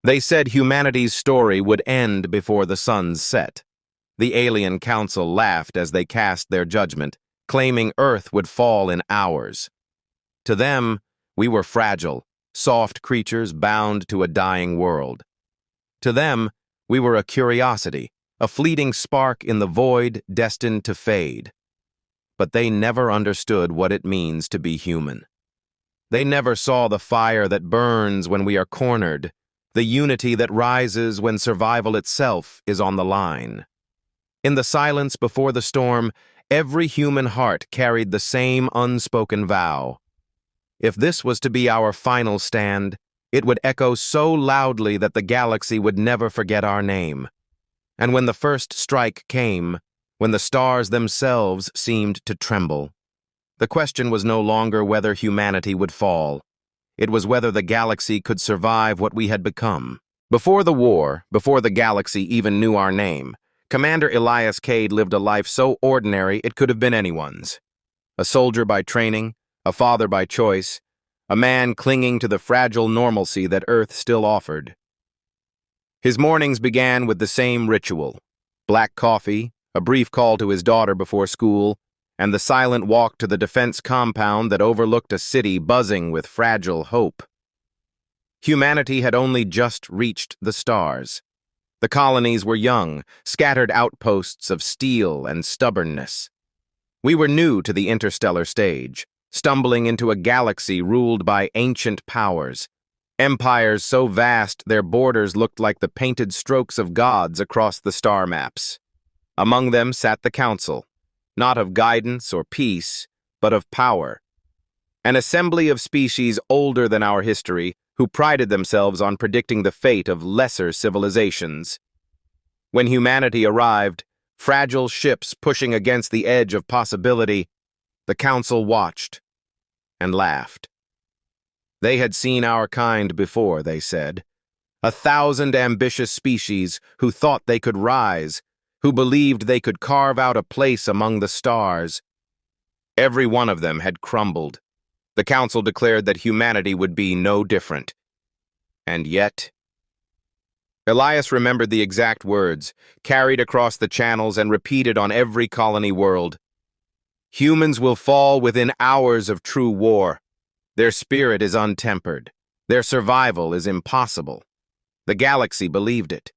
They said humanity's story would end before the sun's set. The alien council laughed as they cast their judgment, claiming Earth would fall in hours. To them, we were fragile, soft creatures bound to a dying world. To them, we were a curiosity, a fleeting spark in the void destined to fade. But they never understood what it means to be human. They never saw the fire that burns when we are cornered, the unity that rises when survival itself is on the line. In the silence before the storm, every human heart carried the same unspoken vow. If this was to be our final stand, it would echo so loudly that the galaxy would never forget our name. And when the first strike came, when the stars themselves seemed to tremble, the question was no longer whether humanity would fall. It was whether the galaxy could survive what we had become. Before the war, before the galaxy even knew our name, Commander Elias Cade lived a life so ordinary it could have been anyone's. A soldier by training, a father by choice, a man clinging to the fragile normalcy that Earth still offered. His mornings began with the same ritual: black coffee, a brief call to his daughter before school, and the silent walk to the defense compound that overlooked a city buzzing with fragile hope. Humanity had only just reached the stars. The colonies were young, scattered outposts of steel and stubbornness. We were new to the interstellar stage, stumbling into a galaxy ruled by ancient powers, empires so vast their borders looked like the painted strokes of gods across the star maps. Among them sat the Council, not of guidance or peace, but of power. An assembly of species older than our history who prided themselves on predicting the fate of lesser civilizations. When humanity arrived, fragile ships pushing against the edge of possibility, the Council watched and laughed. They had seen our kind before, they said. 1,000 ambitious species who thought they could rise, who believed they could carve out a place among the stars. Every one of them had crumbled. The Council declared that humanity would be no different. And yet, Elias remembered the exact words, carried across the channels and repeated on every colony world. Humans will fall within hours of true war. Their spirit is untempered. Their survival is impossible. The galaxy believed it.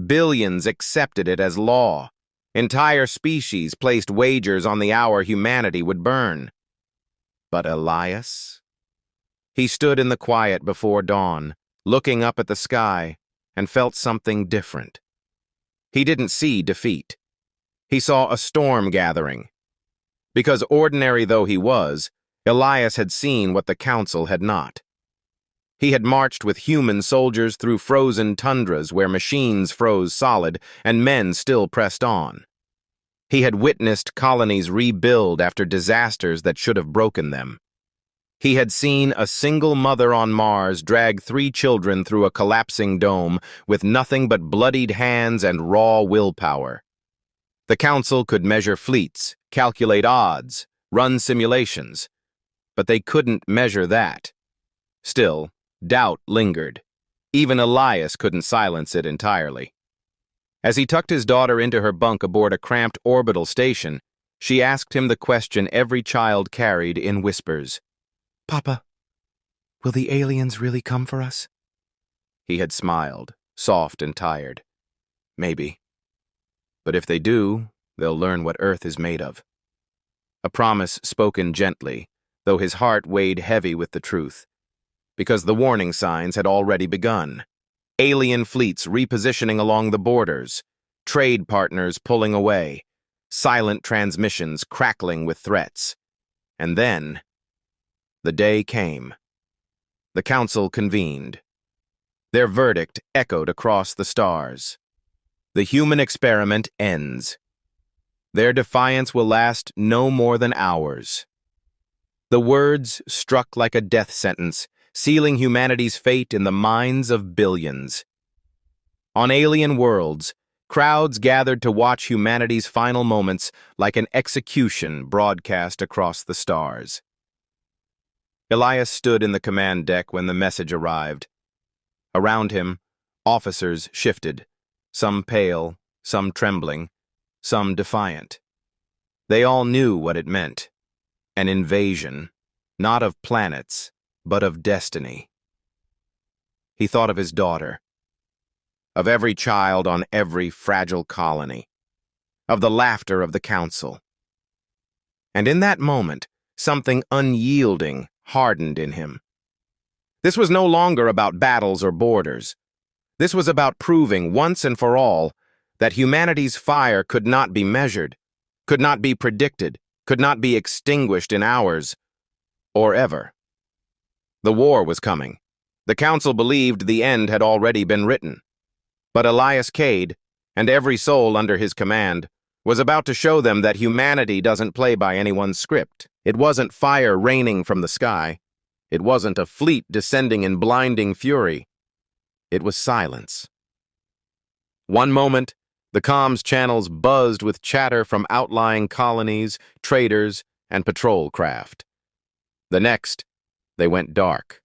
Billions accepted it as law. Entire species placed wagers on the hour humanity would burn. But Elias? He stood in the quiet before dawn, looking up at the sky, and felt something different. He didn't see defeat. He saw a storm gathering. Because ordinary though he was, Elias had seen what the Council had not. He had marched with human soldiers through frozen tundras where machines froze solid and men still pressed on. He had witnessed colonies rebuild after disasters that should have broken them. He had seen a single mother on Mars drag 3 children through a collapsing dome with nothing but bloodied hands and raw willpower. The Council could measure fleets, calculate odds, run simulations, but they couldn't measure that. Still, doubt lingered. Even Elias couldn't silence it entirely. As he tucked his daughter into her bunk aboard a cramped orbital station, she asked him the question every child carried in whispers. "Papa, will the aliens really come for us?" He had smiled, soft and tired. "Maybe. But if they do, they'll learn what Earth is made of." A promise spoken gently, though his heart weighed heavy with the truth. Because the warning signs had already begun. Alien fleets repositioning along the borders, trade partners pulling away, silent transmissions crackling with threats. And then, the day came. The Council convened. Their verdict echoed across the stars. The human experiment ends. Their defiance will last no more than hours. The words struck like a death sentence, sealing humanity's fate in the minds of billions. On alien worlds, crowds gathered to watch humanity's final moments like an execution broadcast across the stars. Elias stood in the command deck when the message arrived. Around him, Officers shifted, some pale, some trembling, some defiant. They all knew what it meant. An invasion, not of planets, but of destiny. He thought of his daughter, of every child on every fragile colony, of the laughter of the council. And in that moment, something unyielding hardened in him. This was no longer about battles or borders. This was about proving once and for all that humanity's fire could not be measured, could not be predicted, could not be extinguished in hours or ever. The war was coming. The council believed the end had already been written. But Elias Cade, and every soul under his command, was about to show them that humanity doesn't play by anyone's script. It wasn't fire raining from the sky. It wasn't a fleet descending in blinding fury. It was silence. One moment, the comms channels buzzed with chatter from outlying colonies, traders, and patrol craft. The next, they went dark.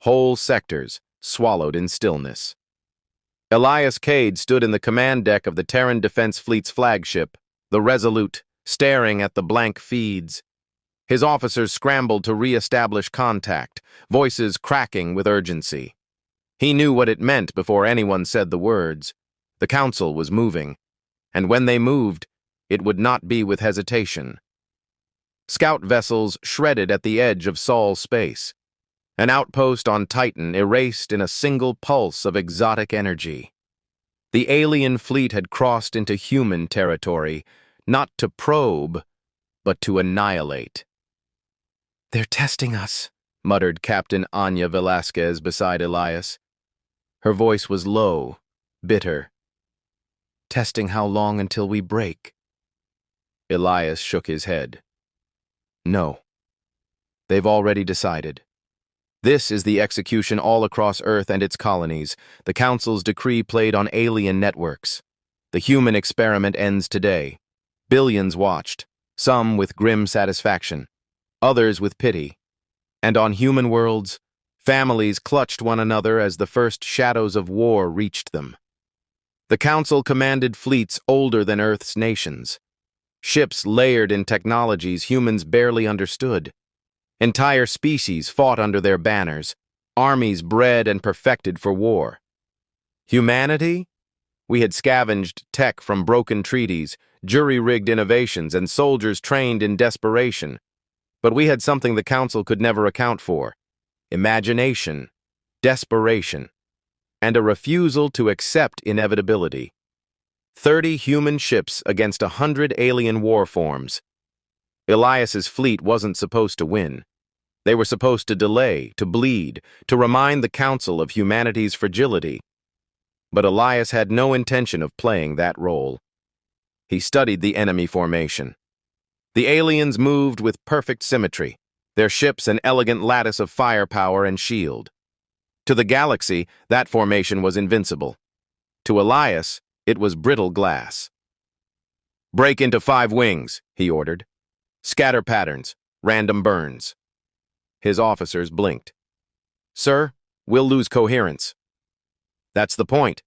Whole sectors swallowed in stillness. Elias Cade stood in the command deck of the Terran Defense Fleet's flagship, the Resolute, staring at the blank feeds. His officers scrambled to re-establish contact, voices cracking with urgency. He knew what it meant before anyone said the words. The council was moving, and when they moved, it would not be with hesitation. Scout vessels shredded at the edge of Sol's space. An outpost on Titan erased in a single pulse of exotic energy. The alien fleet had crossed into human territory, not to probe, but to annihilate. "They're testing us," muttered Captain Anya Velasquez beside Elias. Her voice was low, bitter. "Testing how long until we break?" Elias shook his head. "No. They've already decided. This is the execution all across Earth and its colonies. The Council's decree played on alien networks. The human experiment ends today. Billions watched, some with grim satisfaction, others with pity. And on human worlds, families clutched one another as the first shadows of war reached them. The Council commanded fleets older than Earth's nations. Ships layered in technologies humans barely understood. Entire species fought under their banners, armies bred and perfected for war. Humanity? We had scavenged tech from broken treaties, jury-rigged innovations, and soldiers trained in desperation. But we had something the Council could never account for: imagination, desperation, and a refusal to accept inevitability. 30 human ships against 100 alien war forms. Elias's fleet wasn't supposed to win. They were supposed to delay, to bleed, to remind the Council of humanity's fragility. But Elias had no intention of playing that role. He studied the enemy formation. The aliens moved with perfect symmetry, their ships an elegant lattice of firepower and shield. To the galaxy, that formation was invincible. To Elias, it was brittle glass. "Break into 5 wings," he ordered. "Scatter patterns, random burns." His officers blinked. "Sir, we'll lose coherence." That's the point.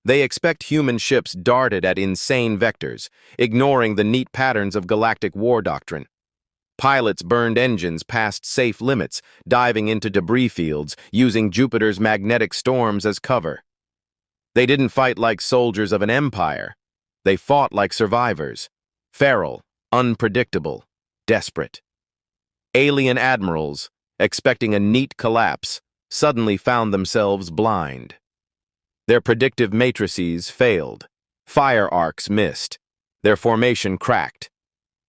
They expect human ships darted at insane vectors, ignoring the neat patterns of galactic war doctrine. Pilots burned engines past safe limits, diving into debris fields, using Jupiter's magnetic storms as cover. They didn't fight like soldiers of an empire. They fought like survivors, feral, unpredictable, desperate. Alien admirals, expecting a neat collapse, suddenly found themselves blind. Their predictive matrices failed, fire arcs missed, their formation cracked.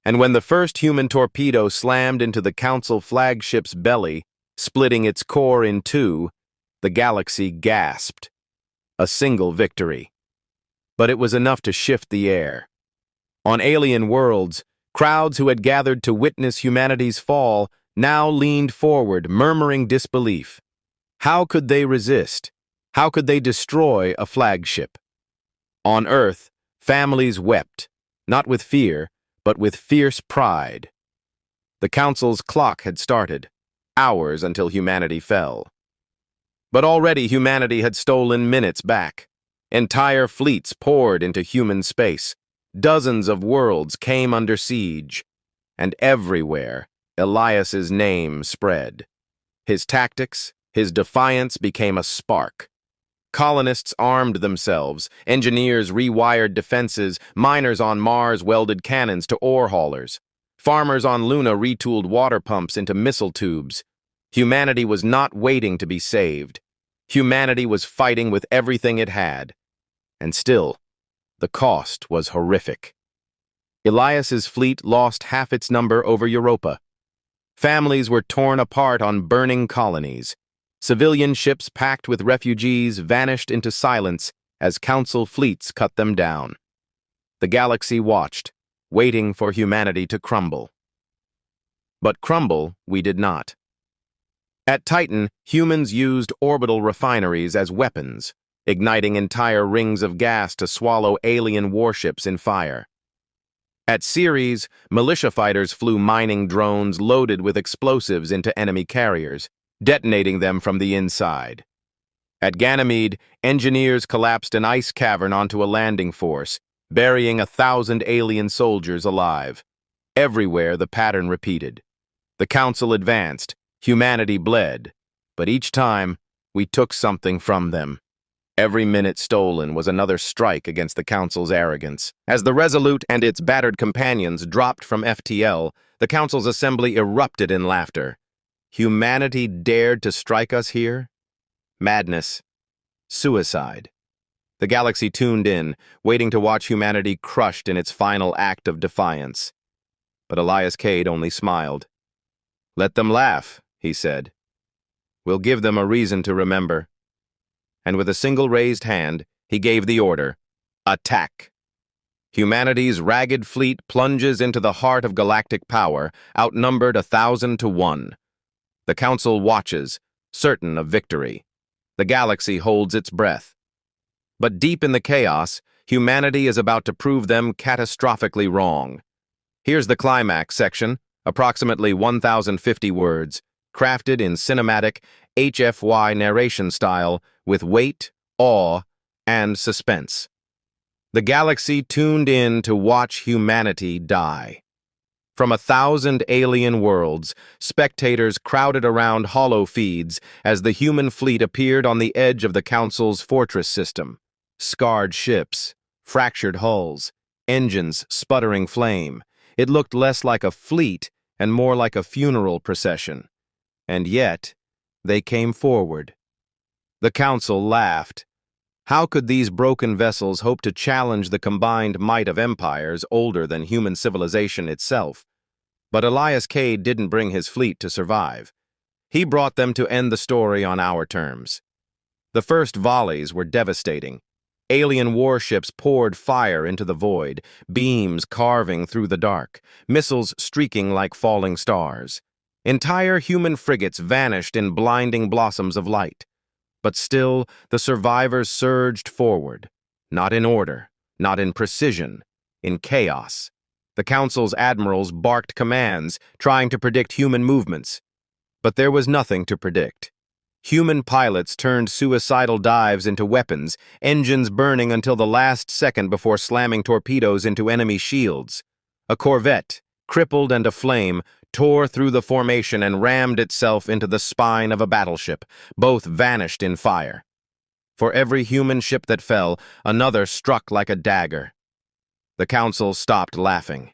And when the first human torpedo slammed into the Council flagship's belly, splitting its core in two, the galaxy gasped. A single victory. But it was enough to shift the air. On alien worlds, crowds who had gathered to witness humanity's fall now leaned forward, murmuring disbelief. How could they resist? How could they destroy a flagship? On Earth, families wept, not with fear, but with fierce pride. The Council's clock had started, hours until humanity fell. But already humanity had stolen minutes back. Entire fleets poured into human space. Dozens of worlds came under siege. And everywhere, Elias's name spread. His tactics, his defiance became a spark. Colonists armed themselves, engineers rewired defenses, miners on Mars welded cannons to ore haulers. Farmers on Luna retooled water pumps into missile tubes. Humanity was not waiting to be saved. Humanity was fighting with everything it had. And still, the cost was horrific. Elias's fleet lost half its number over Europa. Families were torn apart on burning colonies. Civilian ships packed with refugees vanished into silence as Council fleets cut them down. The galaxy watched, waiting for humanity to crumble. But crumble we did not. At Titan, humans used orbital refineries as weapons, igniting entire rings of gas to swallow alien warships in fire. At Ceres, militia fighters flew mining drones loaded with explosives into enemy carriers, detonating them from the inside. At Ganymede, engineers collapsed an ice cavern onto a landing force, burying 1,000 alien soldiers alive. Everywhere the pattern repeated. The Council advanced, humanity bled, but each time we took something from them. Every minute stolen was another strike against the Council's arrogance. As the Resolute and its battered companions dropped from FTL, the Council's assembly erupted in laughter. Humanity dared to strike us here? Madness. Suicide. The galaxy tuned in, waiting to watch humanity crushed in its final act of defiance. But Elias Cade only smiled. "Let them laugh," he said. "We'll give them a reason to remember." And with a single raised hand, he gave the order, "Attack!" Humanity's ragged fleet plunges into the heart of galactic power, outnumbered 1,000 to 1. The Council watches, certain of victory. The galaxy holds its breath. But deep in the chaos, humanity is about to prove them catastrophically wrong. Here's the climax section, approximately 1,050 words, crafted in cinematic HFY narration style with weight, awe, and suspense. The galaxy tuned in to watch humanity die. From 1,000 alien worlds, spectators crowded around hollow feeds as the human fleet appeared on the edge of the Council's fortress system. Scarred ships, fractured hulls, engines sputtering flame. It looked less like a fleet and more like a funeral procession. And yet, they came forward. The Council laughed. How could these broken vessels hope to challenge the combined might of empires older than human civilization itself? But Elias Cade didn't bring his fleet to survive. He brought them to end the story on our terms. The first volleys were devastating. Alien warships poured fire into the void, beams carving through the dark, missiles streaking like falling stars. Entire human frigates vanished in blinding blossoms of light. But still, the survivors surged forward, not in order, not in precision, in chaos. The Council's admirals barked commands, trying to predict human movements. But there was nothing to predict. Human pilots turned suicidal dives into weapons, engines burning until the last second before slamming torpedoes into enemy shields. A corvette, crippled and aflame, tore through the formation and rammed itself into the spine of a battleship. Both vanished in fire. For every human ship that fell, another struck like a dagger. The Council stopped laughing.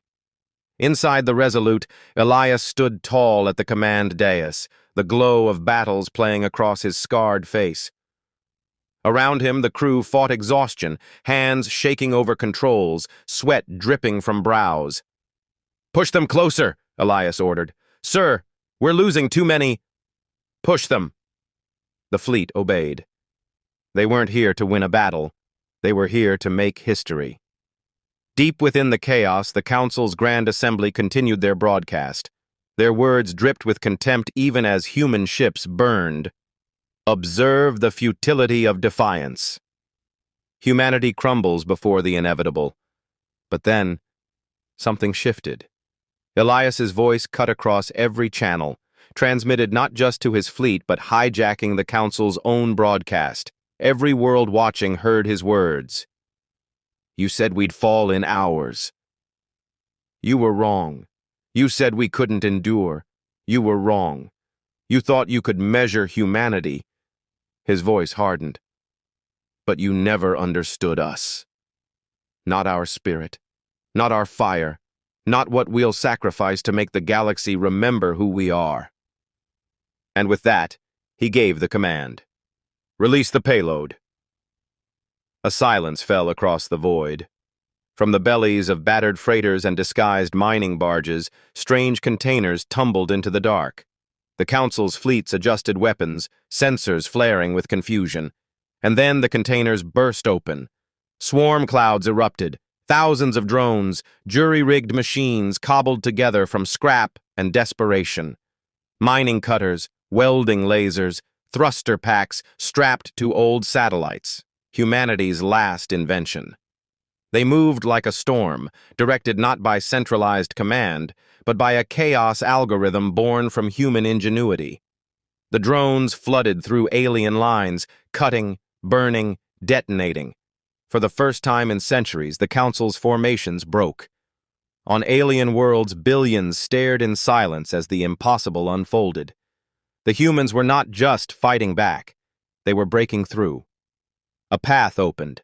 Inside the Resolute, Elias stood tall at the command dais, the glow of battles playing across his scarred face. Around him, the crew fought exhaustion, hands shaking over controls, sweat dripping from brows. "Push them closer," Elias ordered. "Sir, we're losing too many." "Push them." The fleet obeyed. They weren't here to win a battle. They were here to make history. Deep within the chaos, the Council's Grand Assembly continued their broadcast. Their words dripped with contempt even as human ships burned. "Observe the futility of defiance." Humanity crumbles before the inevitable. But then, something shifted. Elias's voice cut across every channel. transmitted not just to his fleet but hijacking the Council's own broadcast. Every world watching heard his words. "You said we'd fall in hours. You were wrong. You said we couldn't endure. You were wrong. You thought you could measure humanity." His voice hardened. "But you never understood us. Not our spirit, not our fire, not what we'll sacrifice to make the galaxy remember who we are." And with that, he gave the command. "Release the payload." A silence fell across the void. From the bellies of battered freighters and disguised mining barges, strange containers tumbled into the dark. The Council's fleets adjusted weapons, sensors flaring with confusion. And then the containers burst open. Swarm clouds erupted. Thousands of drones, jury-rigged machines cobbled together from scrap and desperation. Mining cutters, welding lasers, thruster packs strapped to old satellites, humanity's last invention. They moved like a storm, directed not by centralized command, but by a chaos algorithm born from human ingenuity. The drones flooded through alien lines, cutting, burning, detonating. For the first time in centuries, the Council's formations broke. On alien worlds, billions stared in silence as the impossible unfolded. The humans were not just fighting back, they were breaking through. A path opened.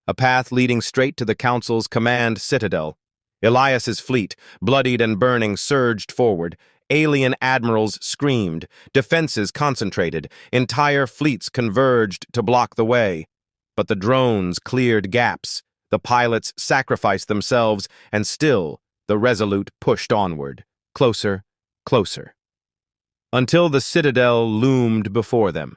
A path leading straight to the Council's command citadel. Elias's fleet, bloodied and burning, surged forward. Alien admirals screamed. Defenses concentrated. Entire fleets converged to block the way. But the drones cleared gaps. The pilots sacrificed themselves, and still the Resolute pushed onward. Closer, closer. Until the citadel loomed before them.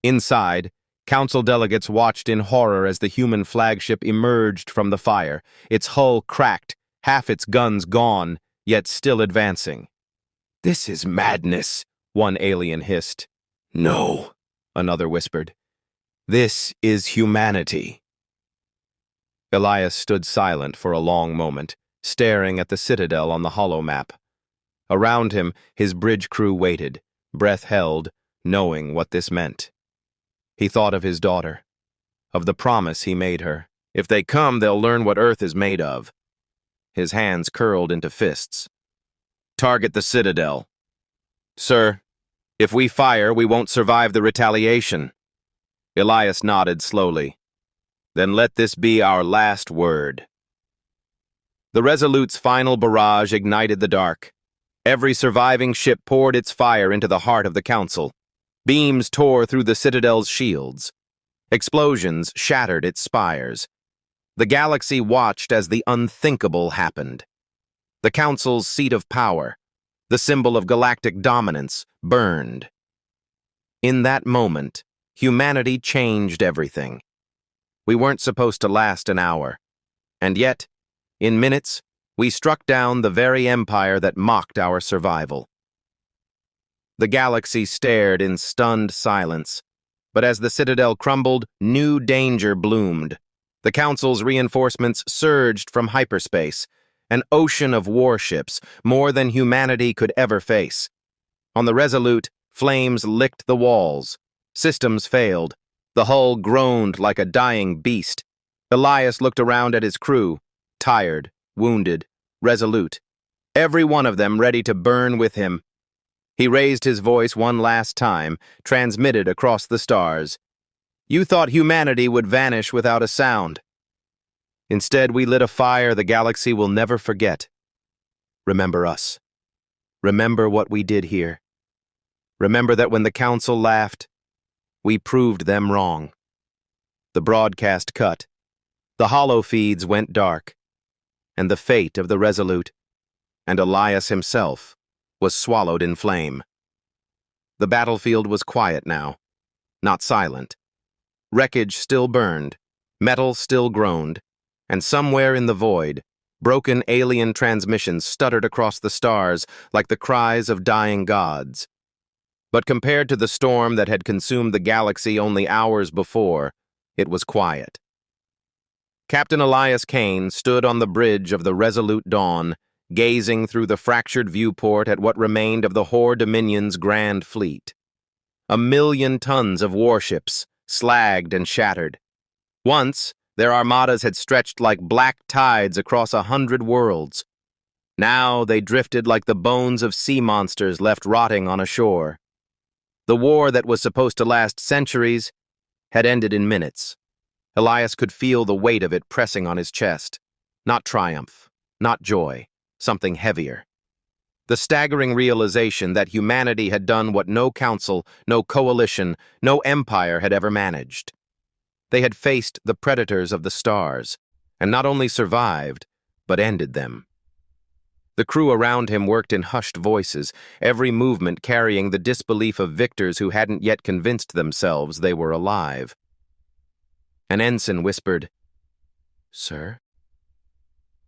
Inside, Council delegates watched in horror as the human flagship emerged from the fire, its hull cracked, half its guns gone, yet still advancing. "This is madness," one alien hissed. "No," another whispered. "This is humanity." Elias stood silent for a long moment, staring at the citadel on the holomap. Around him, his bridge crew waited, breath held, knowing what this meant. He thought of his daughter, of the promise he made her. If they come, they'll learn what Earth is made of. His hands curled into fists. "Target the citadel." "Sir, if we fire, we won't survive the retaliation." Elias nodded slowly. "Then let this be our last word." The Resolute's final barrage ignited the dark. Every surviving ship poured its fire into the heart of the Council. Beams tore through the citadel's shields. Explosions shattered its spires. The galaxy watched as the unthinkable happened. The Council's seat of power, the symbol of galactic dominance, burned. In that moment, humanity changed everything. We weren't supposed to last an hour. And yet, in minutes, we struck down the very empire that mocked our survival. The galaxy stared in stunned silence, but as the citadel crumbled, new danger bloomed. The Council's reinforcements surged from hyperspace, an ocean of warships, more than humanity could ever face. On the Resolute, flames licked the walls. Systems failed. The hull groaned like a dying beast. Elias looked around at his crew, tired, wounded, resolute. Every one of them ready to burn with him. He raised his voice one last time, transmitted across the stars. "You thought humanity would vanish without a sound. Instead, we lit a fire the galaxy will never forget. Remember us. Remember what we did here. Remember that when the Council laughed, we proved them wrong." The broadcast cut. The holo feeds went dark. And the fate of the Resolute, and Elias himself, was swallowed in flame. The battlefield was quiet now, not silent. Wreckage still burned, metal still groaned, and somewhere in the void, broken alien transmissions stuttered across the stars like the cries of dying gods. But compared to the storm that had consumed the galaxy only hours before, it was quiet. Captain Elias Kane stood on the bridge of the Resolute Dawn, gazing through the fractured viewport at what remained of the Hoare Dominion's grand fleet. 1,000,000 tons of warships, slagged and shattered. Once, their armadas had stretched like black tides across 100 worlds. Now they drifted like the bones of sea monsters left rotting on a shore. The war that was supposed to last centuries had ended in minutes. Elias could feel the weight of it pressing on his chest. Not triumph, not joy, something heavier. The staggering realization that humanity had done what no council, no coalition, no empire had ever managed. They had faced the predators of the stars, and not only survived, but ended them. The crew around him worked in hushed voices, every movement carrying the disbelief of victors who hadn't yet convinced themselves they were alive. An ensign whispered, "Sir,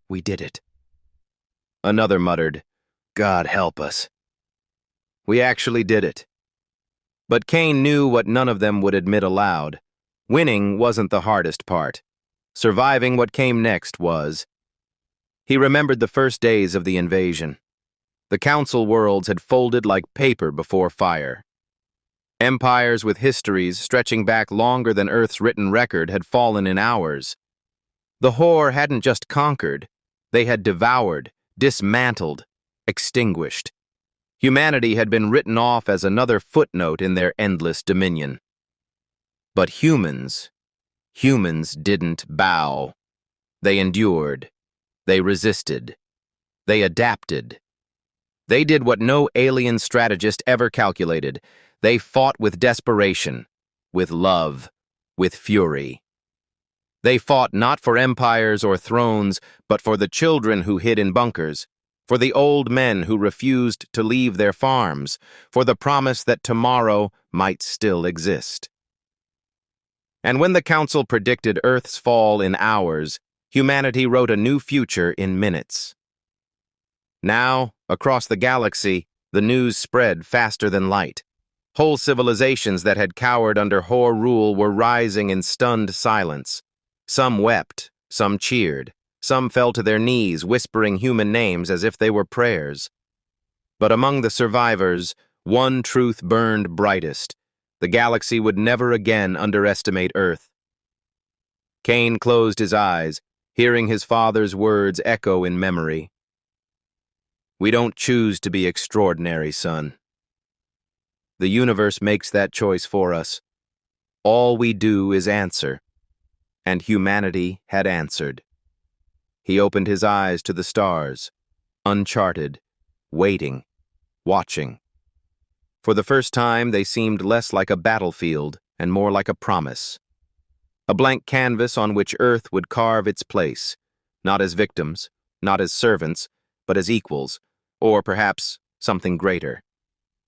we did it." Another muttered, "God help us." We actually did it. But Kane knew what none of them would admit aloud. Winning wasn't the hardest part. Surviving what came next was. He remembered the first days of the invasion. The council worlds had folded like paper before fire. Empires with histories stretching back longer than Earth's written record had fallen in hours. The Hoare hadn't just conquered, they had devoured, dismantled, extinguished. Humanity had been written off as another footnote in their endless dominion. But humans didn't bow. They endured. They resisted. They adapted. They did what no alien strategist ever calculated. They fought with desperation, with love, with fury. They fought not for empires or thrones, but for the children who hid in bunkers, for the old men who refused to leave their farms, for the promise that tomorrow might still exist. And when the Council predicted Earth's fall in hours, humanity wrote a new future in minutes. Now, across the galaxy, the news spread faster than light. Whole civilizations that had cowered under Hoare rule were rising in stunned silence. Some wept, some cheered, some fell to their knees whispering human names as if they were prayers. But among the survivors, one truth burned brightest. The galaxy would never again underestimate Earth. Kane closed his eyes, hearing his father's words echo in memory. "We don't choose to be extraordinary, son. The universe makes that choice for us. All we do is answer." And humanity had answered. He opened his eyes to the stars, uncharted, waiting, watching. For the first time, they seemed less like a battlefield and more like a promise. A blank canvas on which Earth would carve its place, not as victims, not as servants, but as equals, or perhaps something greater.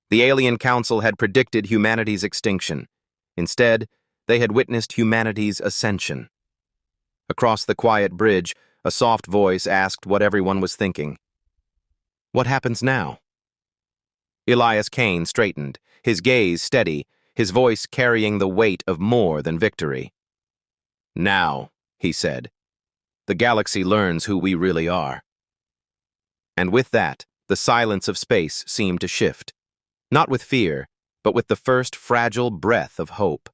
The Alien Council had predicted humanity's extinction. Instead, they had witnessed humanity's ascension. Across the quiet bridge, a soft voice asked what everyone was thinking. "What happens now?" Elias Kane straightened, his gaze steady, his voice carrying the weight of more than victory. "Now," he said, "the galaxy learns who we really are." And with that, the silence of space seemed to shift. Not with fear, but with the first fragile breath of hope.